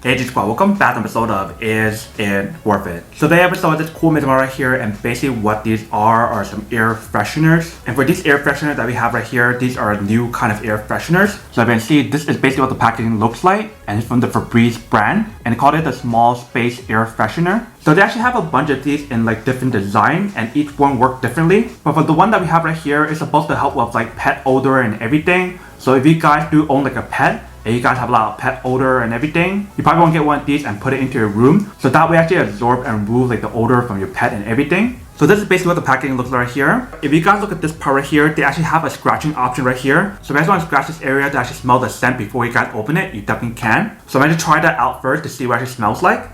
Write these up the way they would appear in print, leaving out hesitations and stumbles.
Hey G Squad, welcome back to an episode of Is It Worth It? So today's episode is this cool material right here, and basically what these are some air fresheners. And for these air fresheners that we have right here, these are a new kind of air fresheners. So as you can see, this is basically what the packaging looks like, and it's from the Febreze brand, and they called it the small space air freshener. So they actually have a bunch of these in like different design, and each one works differently. But for the one that we have right here, it's supposed to help with like pet odor and everything. So if you guys do own like a pet, and you guys have a lot of pet odor and everything, you probably want to get one of these and put it into your room, so that way actually absorb and remove like the odor from your pet and everything. So this is basically what the packaging looks like right here. If you guys look at this part right here, they actually have a scratching option right here. So if you guys want to scratch this area to actually smell the scent before you guys open it, you definitely can. So I'm going to try that out first to see what it actually smells like.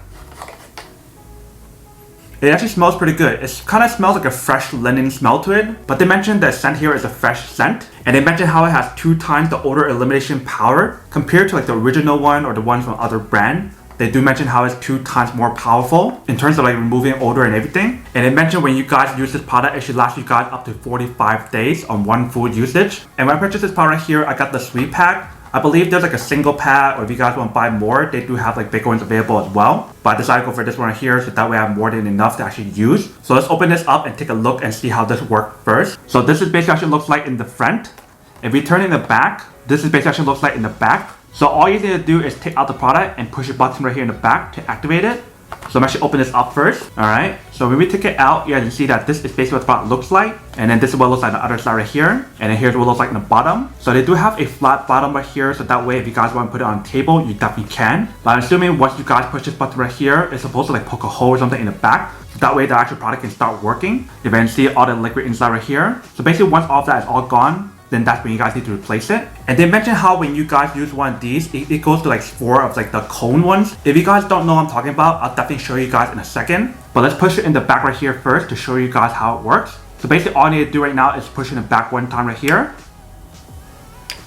It actually smells pretty good. It kind of smells like a fresh linen smell to it, but they mentioned the scent here is a fresh scent, and they mentioned how it has 2 times the odor elimination power compared to like the original one or the ones from other brand. They do mention how it's 2 times more powerful in terms of like removing odor and everything. And they mentioned when you guys use this product, it should last you guys up to 45 days on one food usage. And when I purchased this product here, I got the sweet pack. I believe there's like a single pack, or if you guys want to buy more, they do have like bigger ones available as well. But I decided to go for this one right here, so that way I have more than enough to actually use. So let's open this up and take a look and see how this works first. So this is basically actually looks like in the front. If we turn in the back, this is basically actually looks like in the back. So all you need to do is take out the product and push a button right here in the back to activate it. So I'm actually open this up first. Alright, so when we take it out, you guys can see that this is basically what the product looks like. And then this is what it looks like on the other side right here. And then here's what it looks like in the bottom. So they do have a flat bottom right here, so that way if you guys want to put it on a table, you definitely can. But I'm assuming once you guys push this button right here, it's supposed to like poke a hole or something in the back. So that way the actual product can start working. You can see all the liquid inside right here. So basically once all of that is all gone, then that's when you guys need to replace it. And they mentioned how when you guys use one of these, it goes to like 4 of like the cone ones. If you guys don't know what I'm talking about, I'll definitely show you guys in a second. But let's push it in the back right here first to show you guys how it works. So basically all you need to do right now is push it in the back one time right here.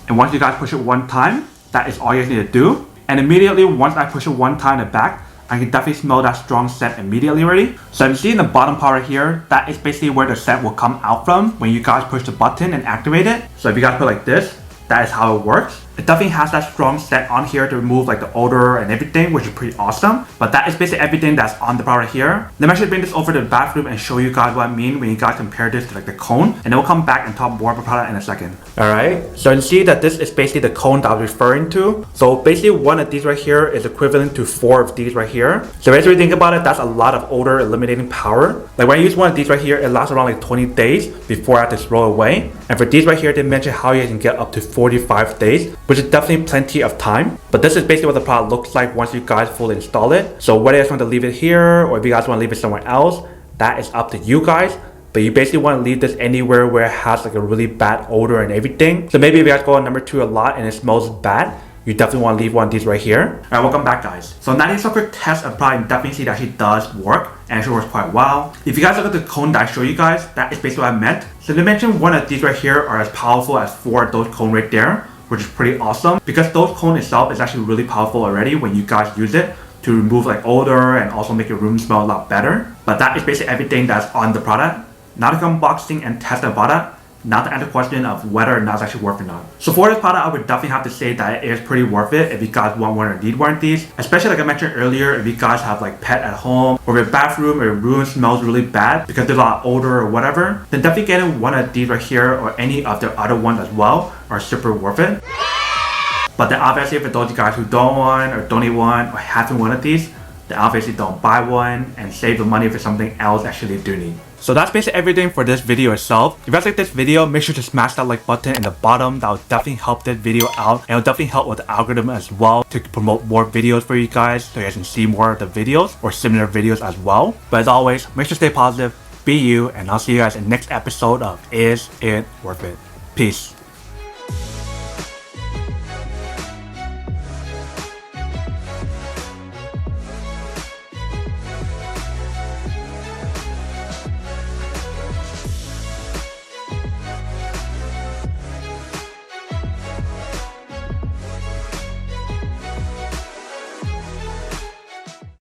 And once you guys push it one time, that is all you guys need to do. And immediately once I push it one time in the back, I can definitely smell that strong scent immediately already. So you see in the bottom part right here, that is basically where the scent will come out from when you guys push the button and activate it. So if you guys put it like this, that is how it works. It definitely has that strong scent on here to remove like the odor and everything, which is pretty awesome. But that is basically everything that's on the product here. Let me actually bring this over to the bathroom and show you guys what I mean when you guys compare this to like the cone. And then we'll come back and talk more about the product in a second. Alright, so you see that this is basically the cone that I was referring to. So basically one of these right here is equivalent to 4 of these right here. So as we think about it, that's a lot of odor eliminating power. Like when I use one of these right here, it lasts around like 20 days before I have to throw it away. And for these right here, they mention how you can get up to 45 days, which is definitely plenty of time. But this is basically what the product looks like once you guys fully install it. So whether you guys want to leave it here or if you guys want to leave it somewhere else, that is up to you guys. But you basically want to leave this anywhere where it has like a really bad odor and everything. So maybe if you guys go on number 2 a lot and it smells bad, you definitely want to leave one of these right here. Alright, welcome back guys. So now this quick test of product, definitely see that actually does work and actually works quite well. If you guys look at the cone that I showed you guys, that is basically what I meant. So they mentioned one of these right here are as powerful as 4 of those cone right there, which is pretty awesome because those cone itself is actually really powerful already when you guys use it to remove like odor and also make your room smell a lot better. But that is basically everything that's on the product. Now to unboxing and test the product, now to answer the question of whether or not it's actually worth it or not. So for this product, I would definitely have to say that it is pretty worth it if you guys want one or need one of these. Especially like I mentioned earlier, if you guys have like pet at home or your bathroom or your room smells really bad because there's a lot of odor or whatever, then definitely getting one of these right here or any of the other ones as well are super worth it. But then obviously for those of you guys who don't want or don't need one or haven't one of these, then obviously don't buy one and save the money for something else actually do need. So that's basically everything for this video itself. If you guys like this video, make sure to smash that like button in the bottom. That will definitely help this video out, and it will definitely help with the algorithm as well to promote more videos for you guys so you guys can see more of the videos or similar videos as well. But as always, make sure to stay positive, be you, and I'll see you guys in the next episode of Is It Worth It? Peace.